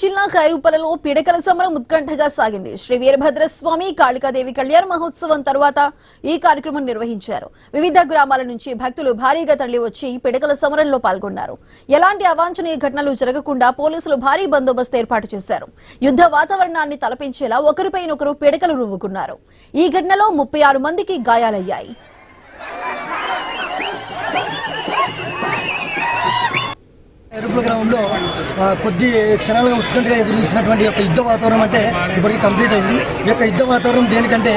జిల్లా ఖైరూపలలో పిడకల సమరం ఉత్కంఠగా సాగింది. శ్రీ వీరభద్రస్వామి కాళికాదేవి కళ్యాణ మహోత్సవం తర్వాత ఈ కార్యక్రమం నిర్వహించారు. వివిధ గ్రామాల నుంచి భక్తులు భారీగా తరలివచ్చి పిడకల సమరంలో పాల్గొన్నారు. ఎలాంటి అవాంఛనీయ ఘటనలు జరగకుండా పోలీసులు భారీ బందోబస్తు ఏర్పాటు చేశారు. యుద్ధ వాతావరణాన్ని తలపించేలా ఒకరిపైనొకరు పిడకలు రువ్వుకున్నారు. ఈ ఘటనలో 36 మందికి గాయాలయ్యాయి. ఖైరూపుల గ్రామంలో కొద్ది క్షణాలుగా ఉత్కంఠగా ఎదురు చూసినటువంటి యొక్క యుద్ధ వాతావరణం అంటే ఇప్పటికి కంప్లీట్ అయింది. ఈ యొక్క యుద్ధ వాతావరణం దేనికంటే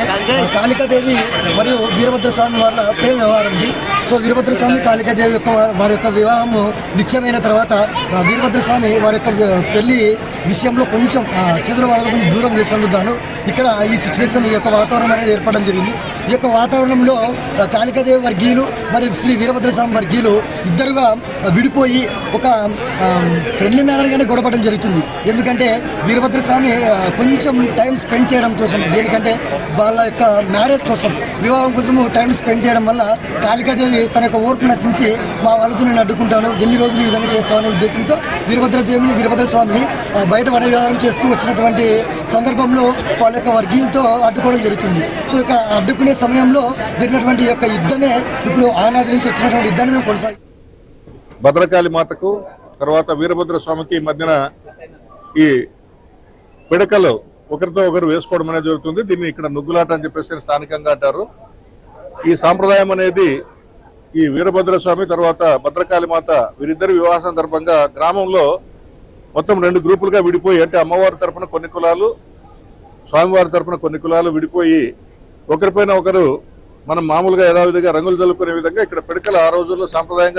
కాళికాదేవి మరియు వీరభద్రస్వామి వాళ్ళ ప్రేమ వ్యవహారం ఉంది. సో వీరభద్రస్వామి కాళికాదేవి యొక్క వారి యొక్క వివాహము నిశ్చయమైన తర్వాత వీరభద్రస్వామి వారి యొక్క పెళ్లి విషయంలో కొంచెం చేతులవాదులకు దూరం చేసినందుకు గాను ఇక్కడ ఈ సిచ్యువేషన్ ఈ యొక్క వాతావరణం అనేది ఏర్పడడం జరిగింది. ఈ యొక్క వాతావరణంలో కాళికాదేవి వర్గీయులు మరియు శ్రీ వీరభద్రస్వామి వర్గీయులు ఇద్దరుగా విడిపోయి ఒక ఫ్రెండ్లీ మేనర్గానే గొడవపడడం జరుగుతుంది. ఎందుకంటే వీరభద్రస్వామి కొంచెం టైం స్పెండ్ చేయడం కోసం, దేనికంటే వాళ్ళ యొక్క మ్యారేజ్ కోసం, వివాహం కోసము టైం స్పెండ్ చేయడం వల్ల కాళికాదేవి తన యొక్క ఓర్పు నశించి మా వాళ్ళతో నేను అడ్డుకుంటాను, ఎన్ని రోజులు ఈ విధంగా చేస్తామనే ఉద్దేశంతో వీరభద్రస్వామిని బయట వన వ్యవహారం చేస్తూ వచ్చినటువంటి సందర్భంలో వాళ్ళ యొక్క వర్గీయులతో అడ్డుకోవడం జరుగుతుంది. సో ఇక అడ్డుకునే సమయంలో జరిగినటువంటి యొక్క యుద్ధమే ఇప్పుడు ఆనాది నుంచి వచ్చినటువంటి యుద్ధాన్ని మేము కొనసాగి భద్రకాళి మాతకు తర్వాత వీరభద్ర స్వామికి మధ్యన ఈ పిడకలు ఒకరితో ఒకరు వేసుకోవడం అనేది జరుగుతుంది. దీన్ని ఇక్కడ నుగ్గులాట అని చెప్పేసి స్థానికంగా అంటారు. ఈ సాంప్రదాయం అనేది ఈ వీరభద్ర స్వామి తర్వాత భద్రకాళి మాత వీరిద్దరి వివాహ సందర్భంగా గ్రామంలో మొత్తం 2 గ్రూపులుగా విడిపోయి, అంటే అమ్మవారి తరఫున కొన్ని కులాలు, స్వామివారి తరఫున కొన్ని కులాలు విడిపోయి ఒకరిపైన ఒకరు మనం మామూలుగా యథావిధిగా రంగులు జల్లుకునే విధంగా ఇక్కడ పిడకలు ఆ రోజుల్లో సాంప్రదాయంగా